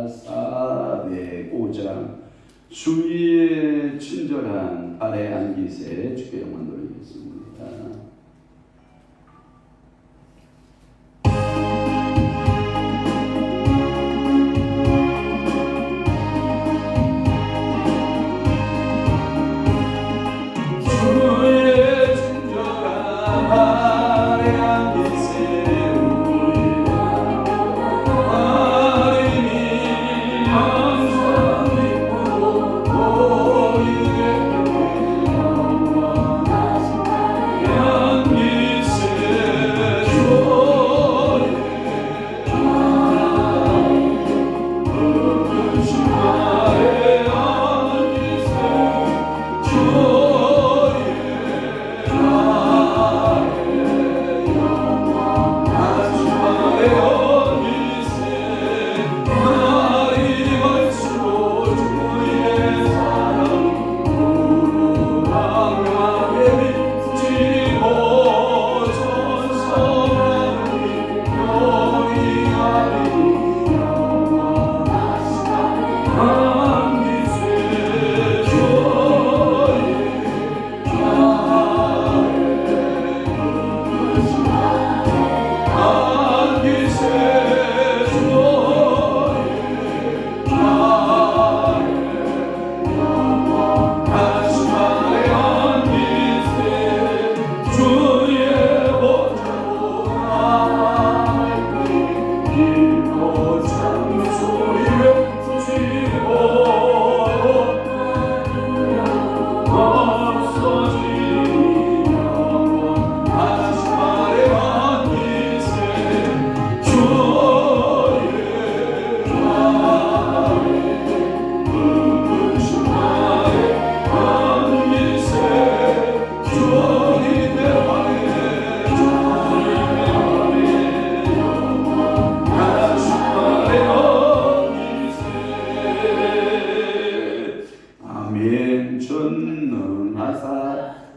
405장 주의 친절한 아래 안기세 주께 영광 돌리겠습니다.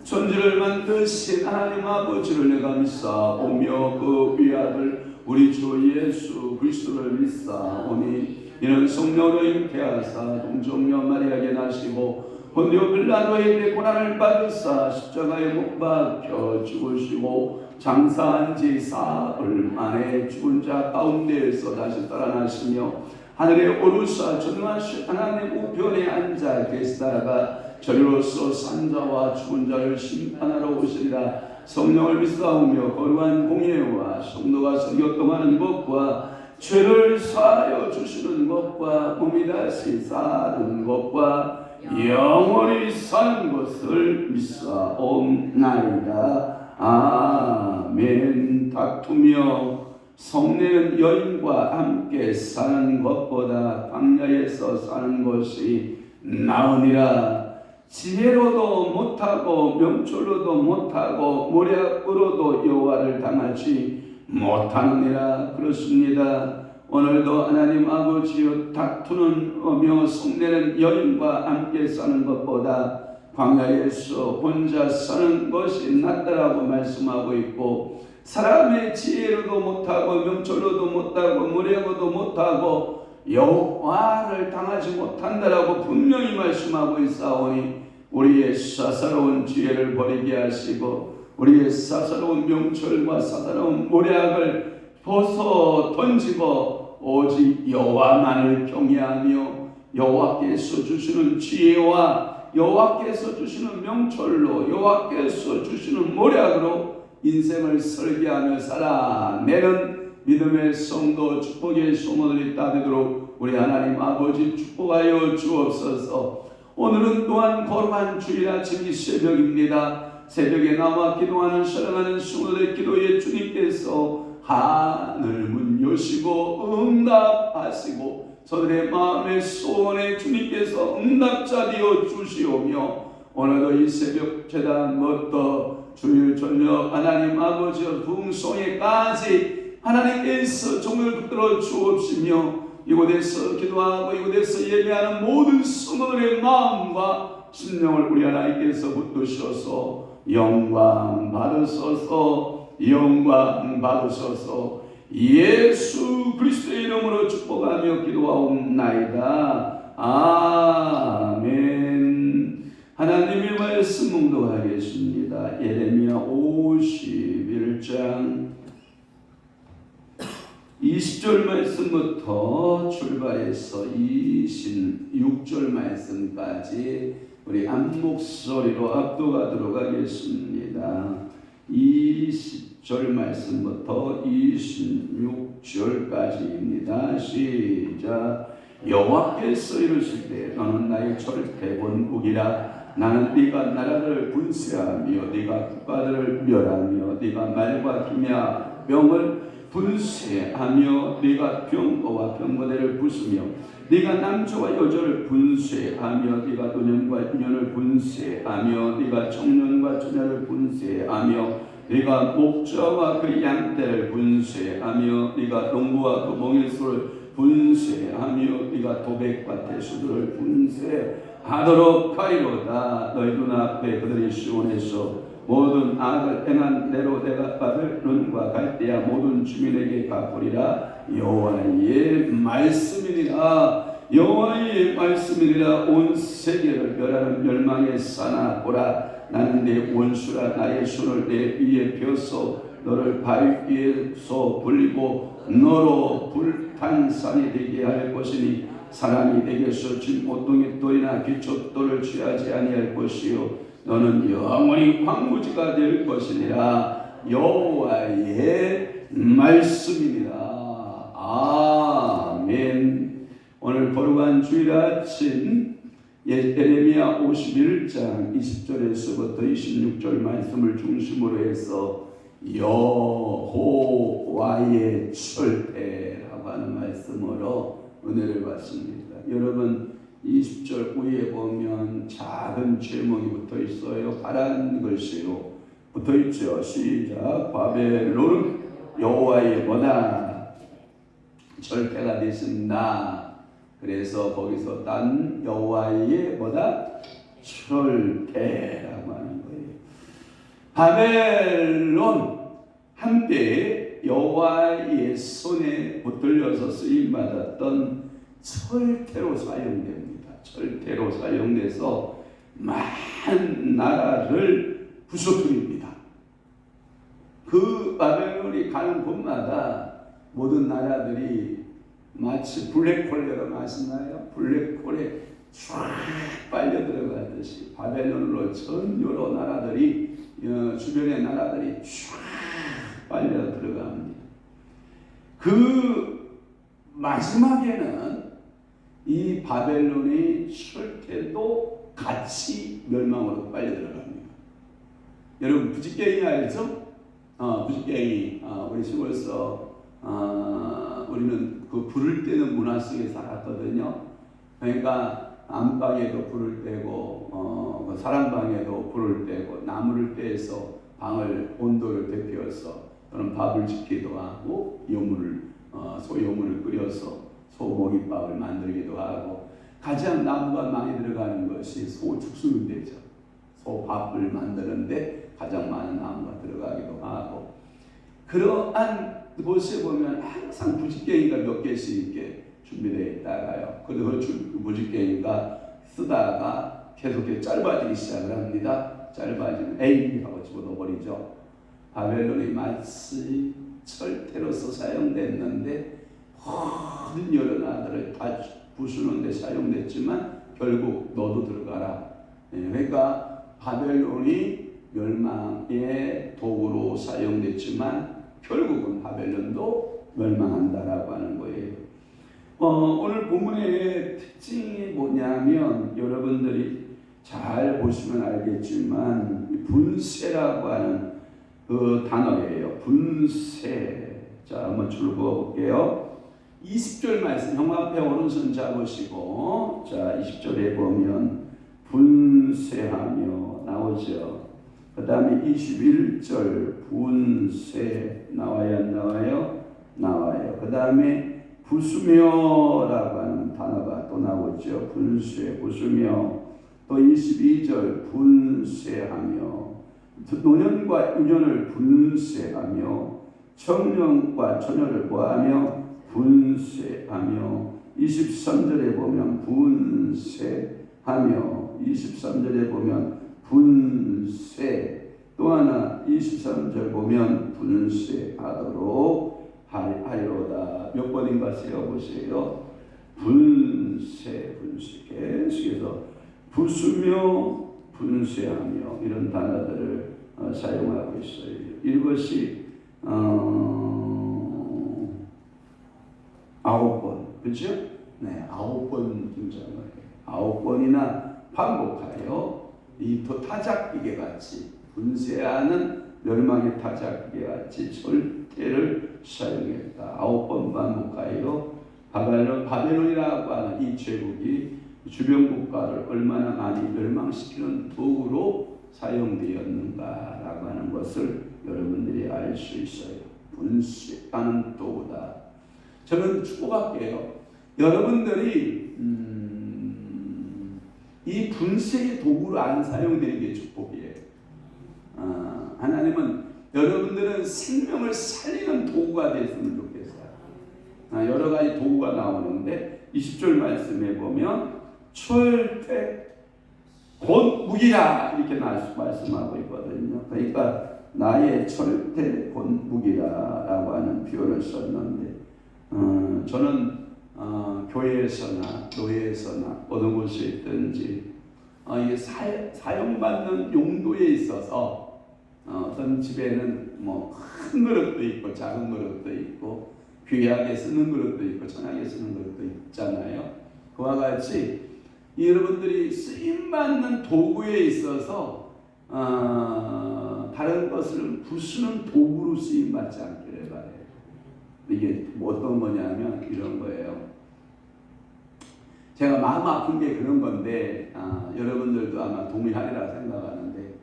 천지를 만드신 하나님 아버지를 내가 믿사오며 그 위아들 우리 주 예수 그리스도를 믿사오니 이는 성령으로 잉태하사 동정녀 마리아에게 나시고 본디오 빌라도에게 고난을 받으사 십자가에 못 박혀 죽으시고 장사한 지 사흘 만에 죽은 자 가운데에서 다시 살아나시며 하늘에 오르사 전능하신 하나님 우편에 앉아 계시다가 저리로서 산자와 죽은 자를 심판하러 오시리라. 성령을 믿사오며 거룩한 공예와 성도가 설교 통하는 것과 죄를 사하여 주시는 것과 몸이 다시 사는 것과 영원히 사는 것을 믿사옵나이다. 아멘. 다투며 성내는 여인과 함께 사는 것보다 광야에서 사는 것이 나으니라. 지혜로도 못하고 명철로도 못하고 모략으로도 여호와를 당하지 못하느니라. 그렇습니다. 오늘도 하나님 아버지여 다투는 성내는 여인과 함께 사는 것보다 광야에서 혼자 사는 것이 낫다라고 말씀하고 있고, 사람의 지혜로도 못하고 명철로도 못하고 모략으로도 못하고 여호와를 당하지 못한다라고 분명히 말씀하고 있사오니 우리의 사사로운 지혜를 버리게 하시고 우리의 사사로운 명철과 사사로운 모략을 벗어 던지고 오직 여호와만을 경외하며 여호와께서 주시는 지혜와 여호와께서 주시는 명철로 여호와께서 주시는 모략으로 인생을 설계하며 살아내는 믿음의 성도 축복의 소문을 따르도록 우리 하나님 아버지 축복하여 주옵소서. 오늘은 또한 거룩한 주일 아침 이 새벽입니다. 새벽에 나와 기도하는 사랑하는 성도들의 기도에 주님께서 하늘 문 여시고 응답하시고 저들의 마음의 소원에 주님께서 응답자 되어 주시오며 오늘도 이 새벽 제단부터 주일 저녁 하나님 아버지 부흥성회까지 하나님께서 종을 붙들어 주옵시며 이곳에서 기도하고 이곳에서 예배하는 모든 성도들의 마음과 심령을 우리 하나님께서 붙드셔서 영광 받으소서. 영광 받으소서. 예수 그리스도의 이름으로 축복하며 기도하옵나이다. 아멘. 하나님의 말씀 묵독하겠습니다. 예레미야 51장 20절 말씀부터 출발해서 26절 말씀까지 우리 한 목소리로 압도하도록 하겠습니다. 20절 말씀부터 26절까지입니다. 시작. 여호와께서 이르시되 너는 나의 절대본국이라. 나는 네가 나라를 분쇄하며 네가 국가들을 멸하며 네가 말과 기며 병을 분쇄하며 네가 병거와 병거대를 부수며 네가 남자와 여자를 분쇄하며 네가 노년과 유년을 분쇄하며 네가 청년과 처녀를 분쇄하며 네가 목자와 그 양떼를 분쇄하며 네가 농부와 그 몽일소를 분쇄하며 네가 도백과 태수들을 분쇄하도록 하리로다. 너희 눈앞에 그들이 시온에서 모든 악을 행한 대로 내가 바벨론과 갈대아 모든 주민에게 갚으리라. 여호와의 말씀이니라. 여호와의 말씀이니라. 온 세계를 멸하는 멸망의 사나 보라. 나는 내 원수라. 나의 손을 내 위에 펴서 너를 바위 위에서 불리고 너로 불탄산이 되게 할 것이니 사람이 내게서 진 보통의 돌이나 기초돌을 취하지 아니할 것이요 너는 영원히 황무지가 될 것이니라. 여호와의 말씀이니라. 아멘. 오늘 거룩한 주일 아침 예레미야 51장 20절에서부터 26절 말씀을 중심으로 해서 여호와의 철폐라고 하는 말씀으로 은혜를 받습니다. 여러분 20절 위에 보면 작은 제목이 붙어 있어요. 파란 글씨로 붙어 있죠. 시작. 바벨론은 여호와의 뭐다? 절패가 되신다. 그래서 거기서 딴 여호와의 뭐다? 철패라고 하는 거예요. 바벨론 한때 여호와의 손에 붙들려서 쓰임 받았던 철퇴로 사용됩니다. 철퇴로 사용돼서 많은 나라를 부서뜨립니다. 그 바벨론이 가는 곳마다 모든 나라들이 마치 블랙홀 여러분 아시나요? 블랙홀에 쫙 빨려 들어가듯이 바벨론으로 전 여러 나라들이 주변의 나라들이 쫙 빨려 들어갑니다. 그 마지막에는 이 바벨론의 철퇴도 같이 멸망으로 빨려 들어갑니다. 여러분 부지깽이 알죠? 부지깽이 우리 시골에서 우리는 그 불을 떼는 문화 속에 살았거든요. 그러니까 안방에도 불을 떼고 사랑방에도 불을 떼고 나무를 떼서 방을 온도를 대표해서 또는 밥을 짓기도 하고 소요물을 끓여서 소고기밥을 만들기도 하고 가장 나무가 많이 들어가는 것이 소죽순인데죠. 소밥을 만드는데 가장 많은 나무가 들어가기도 하고 그러한 곳에 보면 항상 부지깽이가 몇 개씩 이렇게 준비되어 있다가요. 그 부지깽이가 쓰다가 계속 짧아지기 시작을 합니다. 짧아지면 에이 하고 집어넣어버리죠. 바벨론이 마치 철퇴로서 사용됐는데 모든 여러 나라들을 다 부수는데 사용됐지만 결국 너도 들어가라. 그러니까 바벨론이 멸망의 도구로 사용됐지만 결국은 바벨론도 멸망한다라고 하는 거예요. 오늘 본문의 특징이 뭐냐면 여러분들이 잘 보시면 알겠지만 분쇄라고 하는 그 단어예요. 분쇄. 자, 한번 줄거어 볼게요. 20절 말씀 형 앞에 오른손 잡으시고 자 20절에 보면 분쇄하며 나오죠. 그 다음에 21절 분쇄 나와요 안 나와요? 나와요. 그 다음에 부수며라고 하는 단어가 또 나오죠. 분쇄 부수며 또 22절 분쇄하며 노년과 유년을 분쇄하며 청년과 처녀를 구하며 분쇄하며 23절에 보면 분쇄하며 23절에 보면 분쇄 또 하나 23절 보면 분쇄하도록 하리로다. 몇 번인가 세어보세요. 분쇄 계속해서 부수며 분쇄하며 이런 단어들을 사용하고 있어요. 이것이 9번, 그렇죠? 네, 9번 등장을 해요. 9번이나 반복하여 이 타작기계 같이 분쇄하는 멸망의 타작기계 같이 절대를 사용했다. 9번 반복하여 바벨론이라고 하는 이 제국이 주변 국가를 얼마나 많이 멸망시키는 도구로 사용되었는가라고 하는 것을 여러분들이 알 수 있어요. 분쇄하는 도구다. 저는 축복할게요. 여러분들이 이 분쇄의 도구로 안 사용되는 게 축복이에요. 하나님은 여러분들은 생명을 살리는 도구가 됐으면 좋겠어요. 여러 가지 도구가 나오는데 20절 말씀에 보면 철퇴 곧 무기라 이렇게 말씀하고 있거든요. 그러니까 나의 철퇴 곧 무기라라고 하는 표현을 썼는데 저는 교회에서나 교회에서나 어느 곳에 있든지 이게 사용받는 용도에 있어서 어떤 집에는 뭐 큰 그릇도 있고 작은 그릇도 있고 귀하게 쓰는 그릇도 있고 천하게 쓰는 그릇도 있잖아요. 그와 같이 여러분들이 쓰임받는 도구에 있어서 다른 것을 부수는 도구로 쓰임받지 않기를 바래요. 이게 어떤 거냐면 이런 거예요. 제가 마음 아픈 게 그런 건데 여러분들도 아마 동의하리라 생각하는데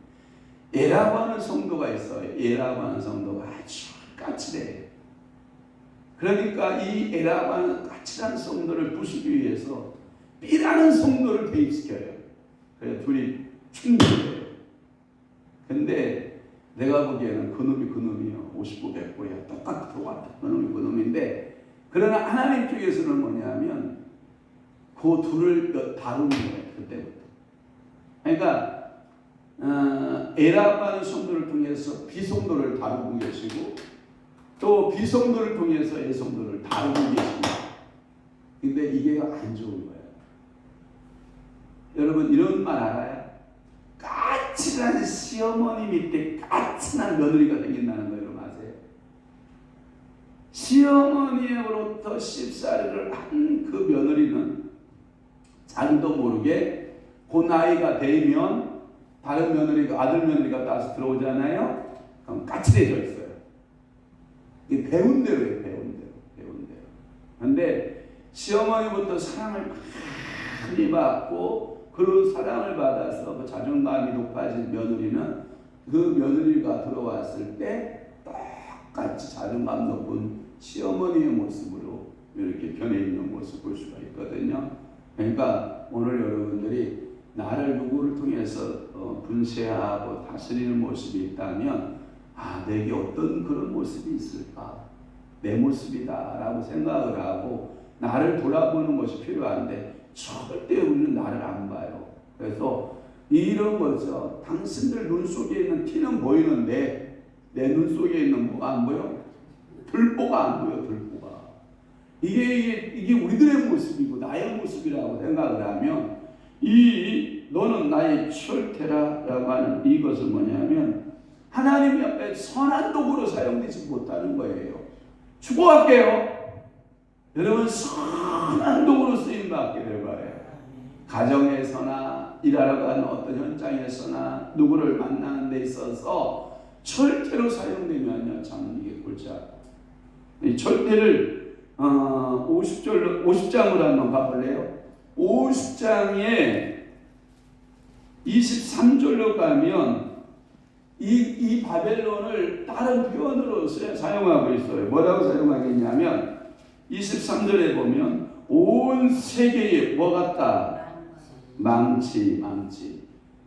에라고 하는 성도가 있어요. 에라고 하는 성도가 아주 까칠해요. 그러니까 이 에라고 하는 까칠한 성도를 부수기 위해서 B라는 성도를 대입시켜요. 그래서 둘이 충돌해요. 근데 내가 보기에는 그놈이요. 50고 100고야. 똑같아. 그놈인데 그러나 하나님 쪽에서는 뭐냐면 그 둘을 다루는 거예요. 그때부터. 그러니까 에라고 하는 성도를 통해서 비성도를 다루고 계시고 또 비성도를 통해서 A성도를 다루고 계십니다. 근데 이게 안 좋은 거예요. 여러분 이런 말 알아요? 까칠한 시어머니 밑에 까칠한 며느리가 생긴다는 거 여러분 아세요? 시어머니로부터 씹사리를 한 그 며느리는 자기도 모르게 그 나이가 되면 다른 며느리가 아들 며느리가 다시 들어오잖아요. 그럼 까칠해져 있어요. 이게 배운 대로예요. 배운 대로. 그런데 시어머니부터 사랑을 많이 받고 그 사랑을 받아서 그 자존감이 높아진 며느리는 그 며느리가 들어왔을 때 똑같이 자존감 높은 시어머니의 모습으로 이렇게 변해 있는 모습을 볼 수가 있거든요. 그러니까 오늘 여러분들이 나를 누구를 통해서 분쇄하고 다스리는 모습이 있다면 내게 어떤 그런 모습이 있을까? 내 모습이다라고 생각을 하고 나를 돌아보는 것이 필요한데 절대 우리는 나를 안 봐요. 그래서 이런 거죠. 당신들 눈 속에 있는 티는 보이는데 내 눈 속에 있는 뭐가 안 보여? 들보가 안 보여. 들보가. 이게 우리들의 모습이고 나의 모습이라고 생각을 하면 너는 나의 철퇴라라고 하는 이것은 뭐냐면 하나님 앞에 선한 도구로 사용되지 못하는 거예요. 축복할게요. 여러분 선한 도구로 쓰임받게 될 거예요. 가정에서나 일하러 가는 어떤 현장에서나 누구를 만나는 데 있어서 철퇴로 사용되면요 참 이게 골치 아파요. 이 철퇴를 50장으로 한번 가볼래요? 50장에 23절로 가면 이 바벨론을 다른 표현으로 사용하고 있어요. 뭐라고 사용하겠냐면 23절에 보면 온 세계에 뭐 같다? 망치.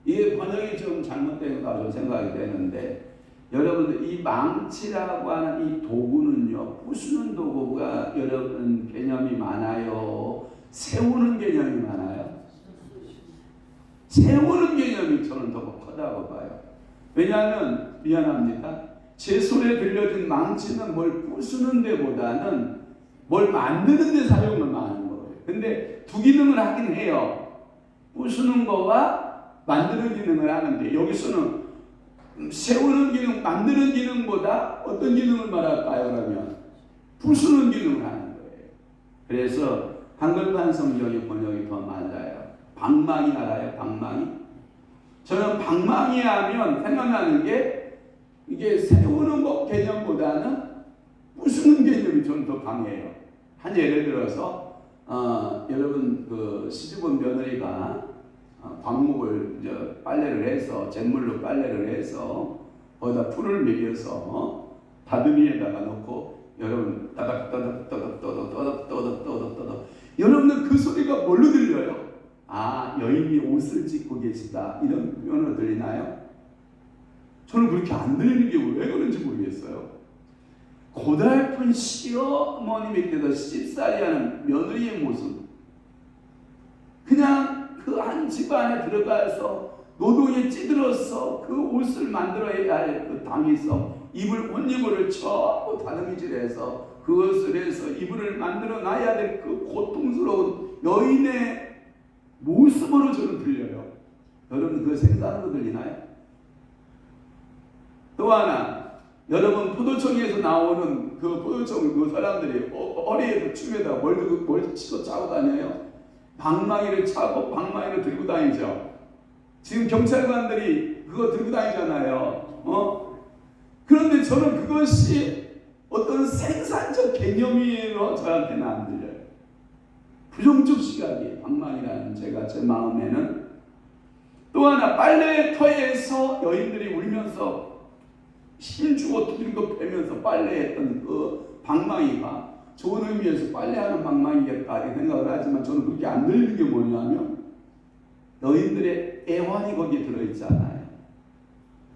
이게 번역이 좀 잘못된 거라고 생각이 되는데 여러분들 이 망치라고 하는 이 도구는요, 부수는 도구가 여러분 개념이 많아요, 세우는 개념이 많아요? 세우는 개념이 저는 더 크다고 봐요. 왜냐하면 미안합니다, 제 손에 들려진 망치는 뭘 부수는 데보다는 뭘 만드는 데 사용을 많은 거예요. 근데 두 기능을 하긴 해요. 부수는 거와 만드는 기능을 하는데, 여기서는 세우는 기능, 만드는 기능보다 어떤 기능을 말할까요? 그러면 부수는 기능을 하는 거예요. 그래서 한글판 성경의 번역이 더 맞아요. 방망이 알아요? 방망이? 저는 방망이 하면 생각나는 게 이게 세우는 것 개념보다는 부수는 개념이 저는 더 강해요. 한 예를 들어서 여러분 그 시집온 며느리가 광목을 이제 빨래를 해서 잿물로 빨래를 해서 거기다 풀을 먹여서 다듬이에다가 넣고 여러분 따닥따닥따닥따닥따닥따닥따닥 여러분은 그 소리가 뭘로 들려요? 아, 여인이 옷을 찢고 계시다 이런 표현으로 들리나요? 저는 그렇게 안 들리는 게 왜 그런지 모르겠어요. 고달픈 시어머님에게도 씹살이 하는 며느리의 모습, 그냥 그 한 집안에 들어가서 노동에 찌들어서 그 옷을 만들어야 할 그 당에서 옷이불을 전부 다듬이질해서 그것을 해서 이불을 만들어 놔야 될 그 고통스러운 여인의 모습으로 저는 들려요. 여러분 그 생각으로 들리나요? 또 하나, 여러분 포도청에서 나오는 그 포도청 그 사람들이 허리에 춤에다 뭘 치고 차고 다녀요? 방망이를 차고 방망이를 들고 다니죠. 지금 경찰관들이 그거 들고 다니잖아요. 그런데 저는 그것이 어떤 생산적 개념으로 저한테는 안 들려요. 부정적 시각이 방망이라는 제가 제 마음에는. 또 하나, 빨래터에서 여인들이 울면서 힘주고 두들겨 패면서 빨래했던 그 방망이가 좋은 의미에서 빨래하는 방망이겠다 이렇게 생각을 하지만 저는 그렇게 안 들리는 게 뭐냐면 여인들의 애환이 거기에 들어있잖아요.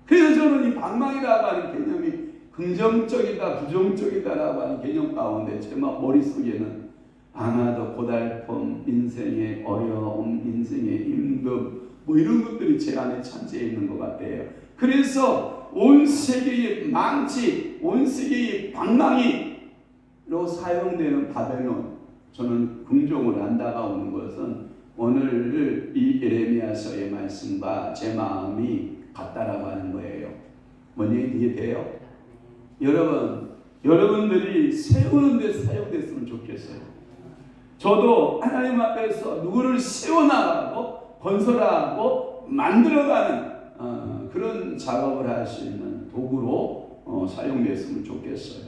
그래서 저는 이 방망이라고 하는 개념이 긍정적이다 부정적이다라고 하는 개념 가운데 제 머릿속에는 아마도 고달픔, 인생의 어려움, 인생의 임금 뭐 이런 것들이 제 안에 참재해 있는 것 같아요. 그래서 온 세계의 망치, 온 세계의 방망이로 사용되는 바벨론, 저는 긍정으로 안다가오는 것은 오늘 이 예레미야서의 말씀과 제 마음이 같다라고 하는 거예요. 뭔 얘기 이해돼요? 여러분들이 세우는 데 사용됐으면 좋겠어요. 저도 하나님 앞에서 누구를 세워나가고 건설하고 만들어가는 그런 작업을 할 수 있는 도구로 사용됐으면 좋겠어요.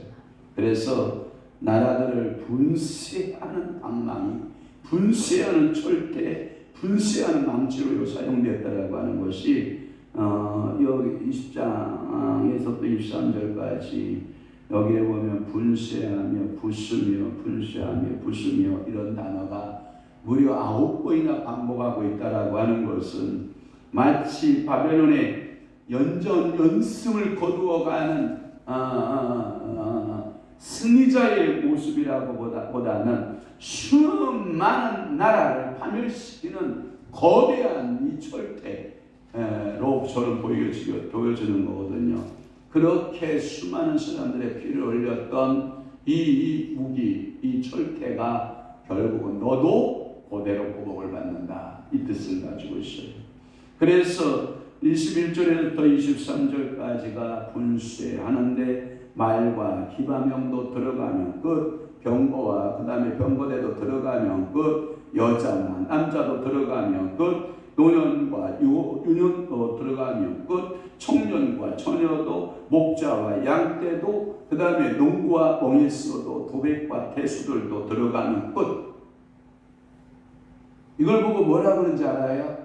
그래서 나라들을 분쇄하는 방망이, 분쇄하는 철퇴, 분쇄하는 망치로 사용됐다라고 하는 것이 여기 20장에서부터 23절까지 여기에 보면 분쇄하며 부수며 분쇄하며 부수며 이런 단어가 무려 9번이나 반복하고 있다라고 하는 것은 마치 바벨론의 연승을 거두어가는 승리자의 모습이라고 보다는 수많은 나라를 파멸시키는 거대한 이 철퇴로 저는 보여주는 거거든요. 그렇게 수많은 사람들의 피를 흘렸던 이 무기, 이 철퇴가 결국은 너도 그대로 보복을 받는다, 이 뜻을 가지고 있어요. 그래서 21절에부터 23절까지가 분쇄하는데 말과 기바명도 들어가면 끝, 병거와 그 다음에 병거대도 들어가면 끝, 여자나 남자도 들어가면 끝, 노년과 유년도 들어가면 끝, 청년과 처녀도, 목자와 양떼도, 그 다음에 농구와 멍에서도, 도백과 개수들도 들어가면 끝. 이걸 보고 뭐라 그러는지 알아요?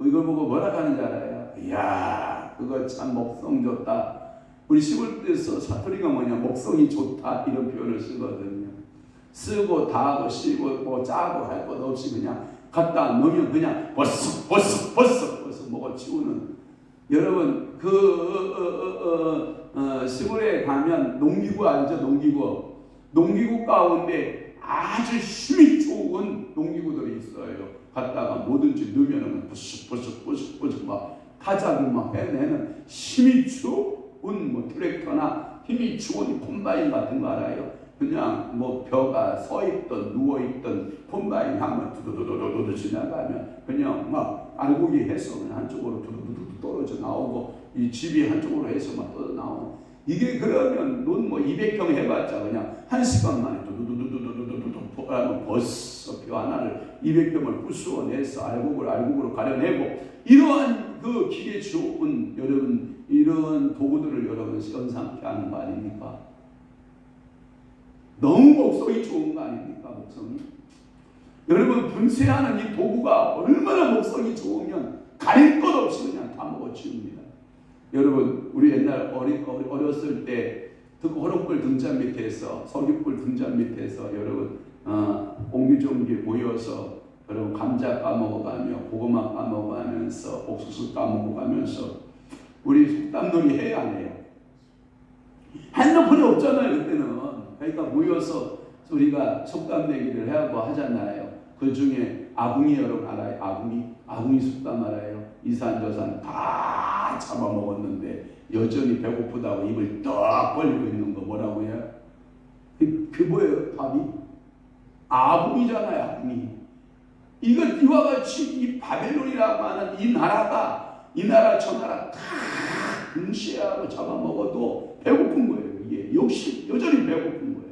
이걸 보고 뭐라 하는지 알아요? 이야, 그거 참 먹성 좋다. 우리 시골 때서 사투리가 뭐냐, 먹성이 좋다 이런 표현을 쓰거든요. 쓰고 다하고 씌고 뭐 짜고 할 것 없이 그냥 갖다 넣으면 그냥 버쓱 먹어 치우는 여러분 시골에 가면 농기구 알죠? 농기구 가운데 아주 힘이 좋은 농기구들이 있어요. 갖다가 뭐든지 넣으면 부스부스 막 타작을 막 해내는 힘이 좋은 뭐 트랙터나 힘이 좋은 콤바인 같은 거 알아요? 그냥 뭐 벼가 서 있던 누워 있던 콤바인 한번 두두두두두두 지나가면 그냥 막 알고기 해서 그냥 한쪽으로 두두두두 떨어져 나오고 이 집이 한쪽으로 해서 막 떨어져 나오고 이게 그러면 넌 뭐 200평 해봤자 그냥 1시간 만에 두두두두두두두두 벌써 벼 하나를 200평을 부수어내서 알곡으로 가려내고 이러한 그 기계 좋은 여러분 이런 도구들을 여러분 연상케 하는 거 아닙니까? 너무 목성이 좋은 거 아닙니까? 목성이 여러분 분쇄하는 이 도구가 얼마나 목성이 좋으면 가릴 것 없이 그냥 다 먹어치웁니다. 여러분 우리 옛날 어렸을 때 호롱불 등잔 밑에서 서귀불 등잔 밑에서 여러분 옹기종기 모여서 여러분 감자 까먹어가며 고구마 까먹어가면서 옥수수 까먹어가면서 우리 속담놀이 해야 안 해요? 핸드폰이 없잖아요 그때는. 그러니까 모여서 우리가 속담 내기를 하고 하잖아요. 그 중에 아궁이 여러분 알아요? 아궁이 속담 알아요? 이산저산 다 잡아먹었는데 여전히 배고프다고 입을 떡 벌리고 있는 거 뭐라고 해요? 그 뭐예요? 답이? 아궁이잖아요. 아궁이. 이와 같이 이 바벨론이라고 하는 이 나라 저 나라 다 응시하고 잡아먹어도 배고픈 거예요. 이게 역시 여전히 배고픈 거예요.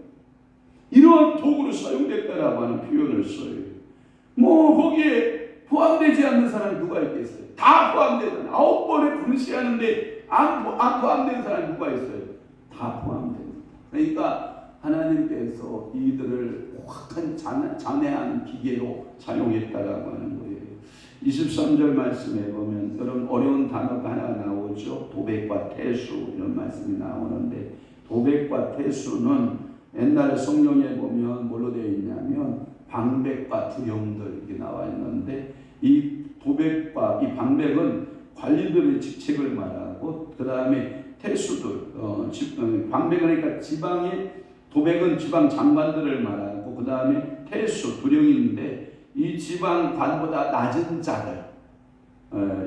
이러한 도구로 사용됐다라고 하는 표현을 써요. 뭐 거기에 포함되지 않는 사람이 누가 있겠어요? 다 포함되는 9번에 분쇄하는데 안 포함된 사람이 누가 있어요? 다 포함됩니다. 그러니까 하나님께서 이들을 확한 잔해한 기계로 사용했다라고 하는 거예요. 23절 말씀에 보면 여러분 어려운 단어가 하나 나오죠. 도백과 태수 이런 말씀이 나오는데 도백과 태수는 옛날 성경에 보면 뭘로 되어 있냐면 방백과 두영들 이렇게 나와 있는데 이 도백과 이 방백은 관리들의 직책을 말하고 그 다음에 태수들 방백은 그러니까 지방의 도백은 지방 장관들을 말하고 그 다음에 태수 두령인데 이 지방관보다 낮은 자들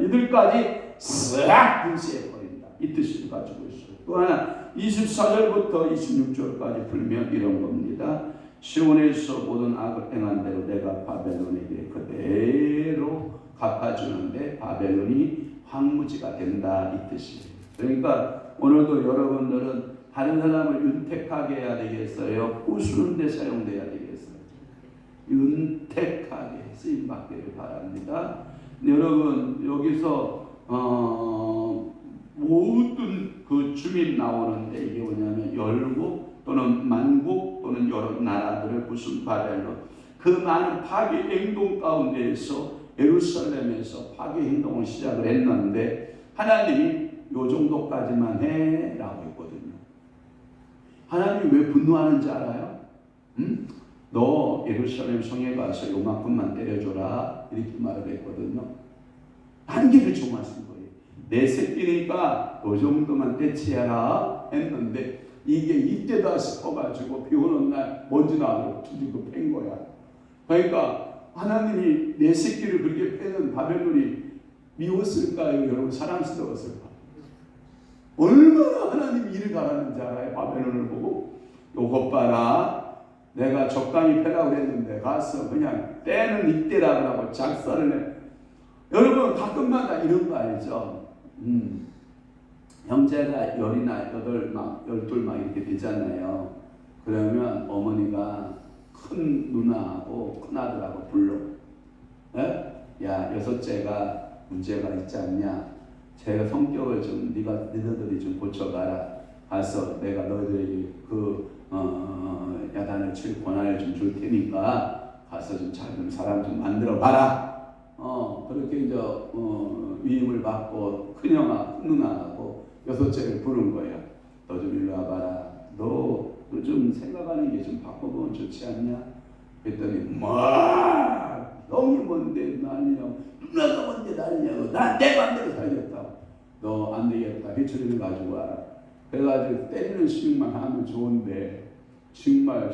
이들까지 싹 분쇄해버린다 이 뜻을 가지고 있어요. 또 하나 24절부터 26절까지 풀면 이런 겁니다. 시온에서 모든 악을 행한 대로 내가 바벨론에게 그대로 갚아주는데 바벨론이 황무지가 된다 이 뜻이에요. 그러니까 오늘도 여러분들은 다른 사람을 윤택하게 해야 되겠어요? 부수는 데 사용돼야 되겠어요? 윤택하게 쓰임받기를 바랍니다. 여러분 여기서 모든 그 주민 나오는데 이게 뭐냐면 열국 또는 만국 또는 여러 나라들을 부순 바벨론 그 많은 파괴 행동 가운데에서 예루살렘에서 파괴 행동을 시작을 했는데 하나님이 요 정도까지만 해라고 했거든요. 하나님이 왜 분노하는지 알아요? 너 예루살렘 성에 가서 요만큼만 때려줘라 이렇게 말을 했거든요. 한계를 정하신 거예요. 내 새끼니까 요 정도만 떼치해라 했는데 이게 이때다 싶어가지고 비 오는 날 먼지 나고 두들겨 팬 거야. 그러니까 하나님이 내 새끼를 그렇게 패는 바벨론이 미웠을까요? 여러분 사랑스러웠을까요? 얼마나 하나님이 일을 잘하는지 알아요? 바벨론을 보고 요것 봐라 내가 적당히 패라고 그랬는데 가서 그냥 때는 이때라 그러고 작사를 해. 여러분 가끔마다 이런 거 알죠? 형제가 10이나 12 막 이렇게 되잖아요. 그러면 어머니가 큰 누나하고 큰 아들하고 불러. 에? 야 여섯째가 문제가 있지 않냐? 제가 성격을 좀 너희들이 좀 고쳐가라. 가서 내가 너희들에게 야단을 칠 권한을 좀 줄 테니까 가서 좀 잘 좀 사람 좀 만들어 봐라. 그렇게 이제 위임을 받고 큰형아 큰 누나하고 여섯째를 부른 거야. 너 좀 일로 와봐라. 너 요즘 생각하는 게 좀 바꿔보면 좋지 않냐? 그랬더니 형이 뭔데 난리냐고 누나가 뭔데 난리냐고 난 내 맘대로 살겠다고. 너 안 되겠다. 회초리를 가지고 와라. 그래가지고 때리는 스윙만 하면 좋은데 정말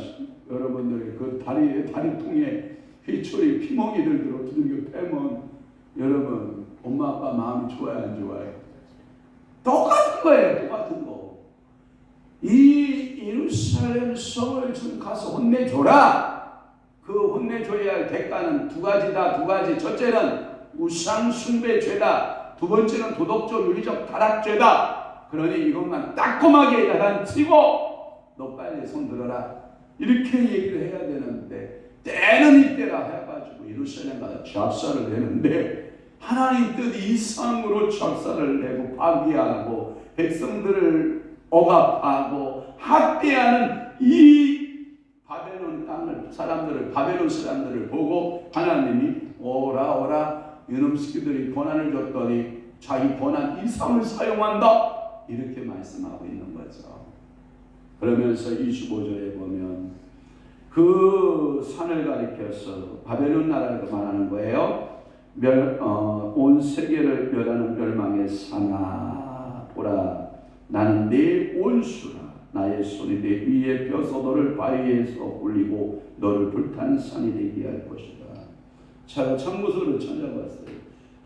여러분들의 그 다리통에 회초리 피멍이들 두들겨 패면 여러분 엄마 아빠 마음이 좋아요 안 좋아요? 똑같은 거예요. 똑같은 거. 이 예루살렘 성을 좀 가서 혼내줘라. 그 혼내줘야 할 대가는 두 가지다. 두 가지. 첫째는 우상 숭배 죄다. 두 번째는 도덕적 윤리적 타락죄다. 그러니 이것만 따끔하게 야단치고 너 빨리 손 들어라. 이렇게 얘기를 해야 되는데 때는 이때라 해가지고 예루살렘 가서 잡사를 내는데 하나님 뜻 이상으로 잡사를 내고 파기하고 백성들을 억압하고 학대하는 이 바벨론 땅을 바벨론 사람들을 보고 하나님이 오라 이놈 새끼들이 권한을 줬더니 자기 권한 이상을 사용한다 이렇게 말씀하고 있는 거죠. 그러면서 25절에 보면 그 산을 가리켜서 바벨론 나라를 말하는 거예요. 온 세계를 멸하는 멸망의 산아 보라 나는 네 온수라 나의 손이 네 위에 펴서 너를 바위에서 올리고 너를 불타는 산이 되게 할 것이다. 제가 참고서를 찾아봤어요.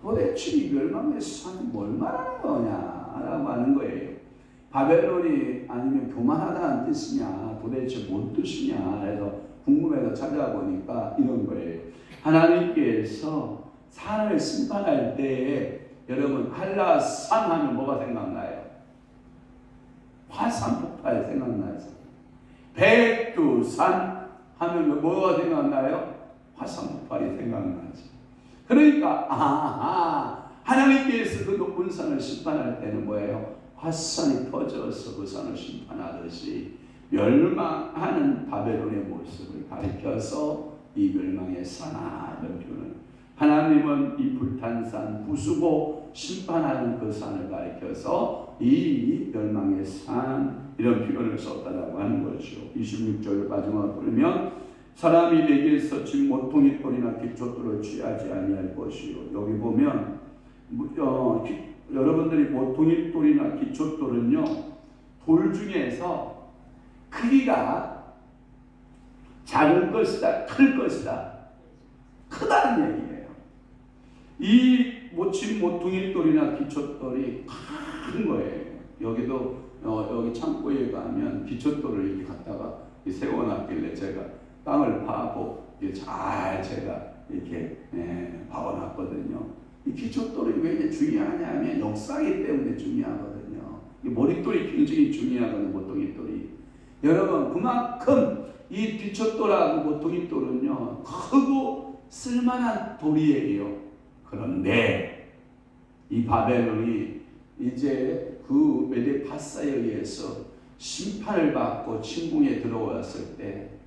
도대체 이 멸망의 산이 뭘 말하는 거냐 라고 하는 거예요. 바벨론이 아니면 교만하다는 뜻이냐 도대체 뭔 뜻이냐 해서 궁금해서 찾아보니까 이런 거예요. 하나님께서 산을 심판할 때에 여러분 한라산 하면 뭐가 생각나요? 화산 폭발 생각나죠. 백두산 하면 뭐가 생각나요? 화산 폭발이 생각나죠. 그러니까 하나님께서 그 높은 산을 심판할 때는 뭐예요? 화산이 터져서 그 산을 심판하듯이 멸망하는 바벨론의 모습을 가리켜서 이 멸망의 산아 이런 표현을 하나님은 이 불탄 산 부수고 심판하는 그 산을 가리켜서 이 멸망의 산 이런 표현을 썼다라고 하는 거죠. 26절 마지막으로 보면 사람이 내게서 진 모퉁이 돌이나 기초돌을 취하지 아니할 것이요. 여기 보면 여러분들이 모퉁이 돌이나 기초돌은요 돌 중에서 크기가 작은 것이다 클 것이다 크다는 얘기예요. 이 모퉁이 돌이나 기초돌이 큰 거예요. 여기도 여기 창고에 가면 기초돌을 이렇게 갖다가 세워놨길래 제가 땅을 파고 잘 제가 이렇게 박아놨거든요. 이 기초돌이 왜 중요하냐면 역사이기 때문에 중요하거든요. 이 머릿돌이 굉장히 중요하거든요. 모퉁이돌이. 여러분 그만큼 이 기초돌하고 모퉁이돌은요 크고 쓸만한 돌이에요. 그런데 이 바벨론이 이제 그 메데파사에 의해서 심판을 받고 침공에 들어왔을 때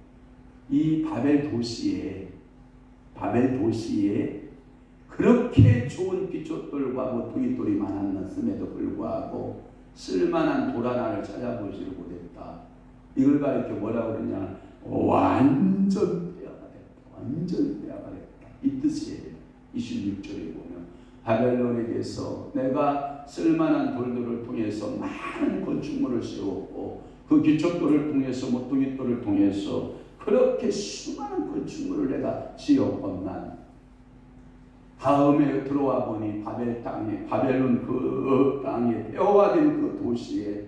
이 바벨 도시에 그렇게 좋은 기초돌과 모퉁이돌이 많았음에도 불구하고 쓸만한 돌 하나를 찾아보지를 못했다. 이걸 가리켜 뭐라고 그러냐? 완전 폐하가 됐다. 완전 폐하가 됐다. 이 뜻이에요. 26절에 보면 바벨론에게서 내가 쓸만한 돌들을 통해서 많은 건축물을 세웠고 그 기초돌을 통해서 모퉁이돌을 통해서 그렇게 수많은 건축물을 내가 지었건만 다음에 들어와 보니 바벨론 그 땅에 폐허화된 그 도시에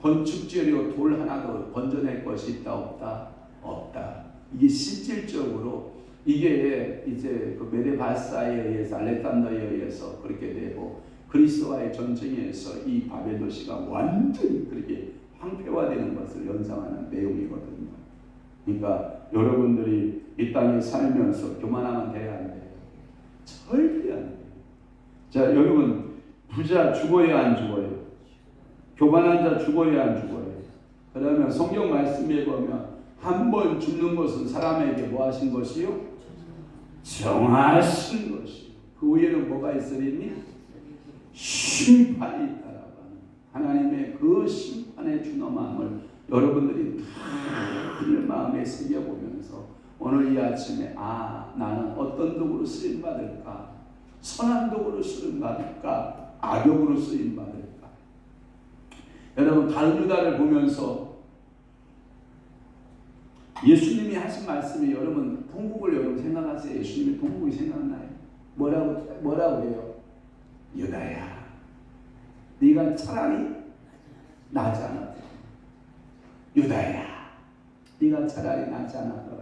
건축재료 돌 하나도 건져낼 것이 있다 없다? 없다. 이게 실질적으로 이게 이제 그 메데바사에 의해서 알렉산더에 의해서 그렇게 되고 그리스와의 전쟁에서 이 바벨 도시가 완전히 그렇게 황폐화되는 것을 연상하는 내용이거든요. 그러니까 여러분들이 이 땅에 살면서 교만하면 돼야 안 돼요? 절대 안 돼요. 자, 여러분 부자 죽어야 안 죽어요? 교만한 자 죽어야 안 죽어요? 그러면 성경 말씀에 보면 한 번 죽는 것은 사람에게 뭐 하신 것이요? 정하신 것이요. 그 위에는 뭐가 있으리니? 심판이 있다라고 하는 하나님의 그 심판의 준엄함을 여러분들이 다 마음에 새겨보면서 오늘 이 아침에 나는 어떤 도구로 쓰임받을까? 선한 도구로 쓰임받을까? 악역으로 쓰임 받을까? 여러분 가룟 유다를 보면서 예수님이 하신 말씀이 여러분 통곡을 여러분 생각하세요. 예수님이 통곡이 생각나요? 뭐라고 해요? 유다야, 네가 차라리 나지 않았다. 유다야, 네가 차라리 나지 않았다.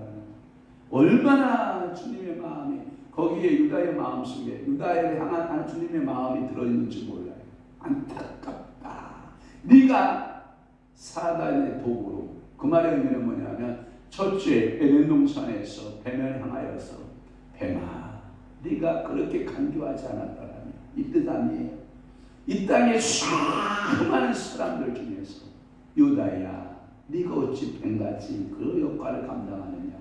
얼마나 주님의 마음이 거기에 유다의 마음속에 유다를 향한 주님의 마음이 들어있는지 몰라요. 안타깝다. 네가 사단의 도구로. 그 말의 의미는 뭐냐면 첫째 에덴 동산에서 뱀을 향하여서 뱀아, 네가 그렇게 간교하지 않았다라면 이 뜻 아니에요. 이 땅의 수많은 사람들 중에서 유다야, 네가 어찌 뱀같이 그 역할을 감당하느냐.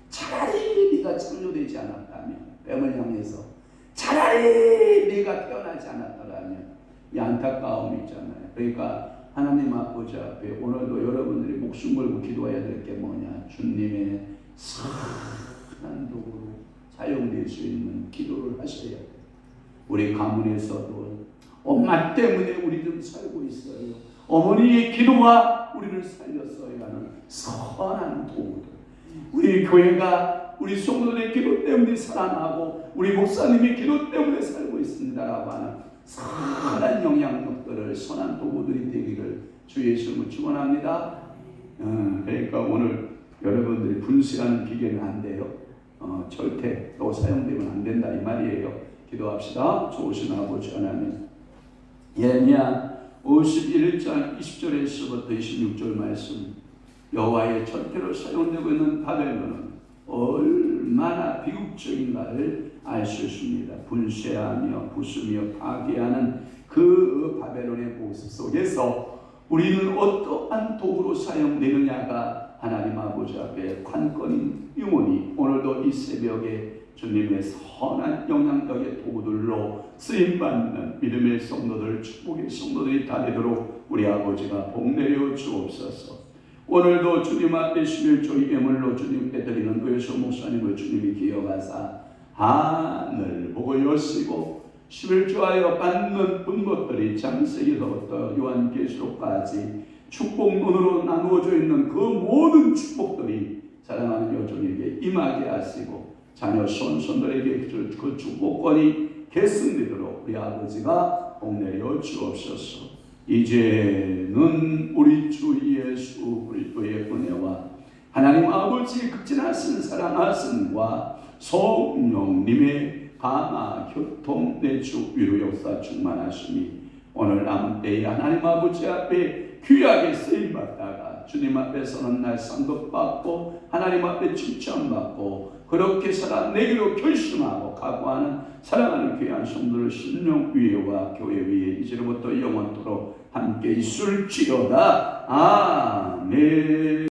차라리 네가 창조되지 않았다면, 뱀을 향해서 차라리 네가 태어나지 않았다면 이 안타까움이 있잖아요. 그러니까 하나님 아버지 앞에 오늘도 여러분들이 목숨 걸고 기도해야 될 게 뭐냐. 주님의 선한 도구로 사용될 수 있는 기도를 하셔야 돼요. 우리 가문에서도 엄마 때문에 우리 좀 살고 있어요. 어머니의 기도가 우리를 살렸어야 하는 선한 도구들. 우리 교회가 우리 성도들의 기도 때문에 살아나고 우리 목사님의 기도 때문에 살고 있습니다라고 하는 선한 영향력들을 선한 도구들이 되기를 주 예수님을 축원합니다. 그러니까 오늘 여러분들이 분실하는 기계는 안 돼요. 절대 또 사용되면 안 된다 이 말이에요. 기도합시다. 좋으신 아버지 하나님, 예레미야 51장 20절에서부터 26절 말씀, 여호와의 절대로 사용되고 있는 바벨론은 얼마나 비극적인가를 알 수 있습니다. 분쇄하며 부수며 파괴하는 그 바벨론의 모습 속에서 우리는 어떠한 도구로 사용되느냐가 하나님 아버지 앞에 관건인 영혼이 오늘도 이 새벽에 주님의 선한 영향력의 도구들로 쓰임받는 믿음의 성도들, 축복의 성도들이 다 되도록 우리 아버지가 복내려 주옵소서. 오늘도 주님 앞에 11조 예물로 주님께 드리는 의소 목사님을 주님이 기억하사 하늘 보고 여시고 11조하여 받는 분것들이 창세기서부터 요한계시록까지 축복론으로 나누어져 있는 그 모든 축복들이 사랑하는 여종에게 임하게 하시고 자녀 손손들에게 그 축복권이 계승되도록 우리 아버지가 복내려 주옵소서. 이제는 우리 주 예수 그리스도의 은혜와 하나님 아버지의 극진하신 사랑하심과 성령님의 감화 교통 내주 위로 역사 충만하시니 오늘 남은 때에 하나님 아버지 앞에 귀하게 쓰임받다가 주님 앞에서는 날 상급받고 하나님 앞에 칭찬받고 그렇게 살아내기로 결심하고 각오하는 사랑하는 귀한 성도들 심령 위에와 교회 위에 이제로부터 영원토록 함께 있을지어다. 아멘.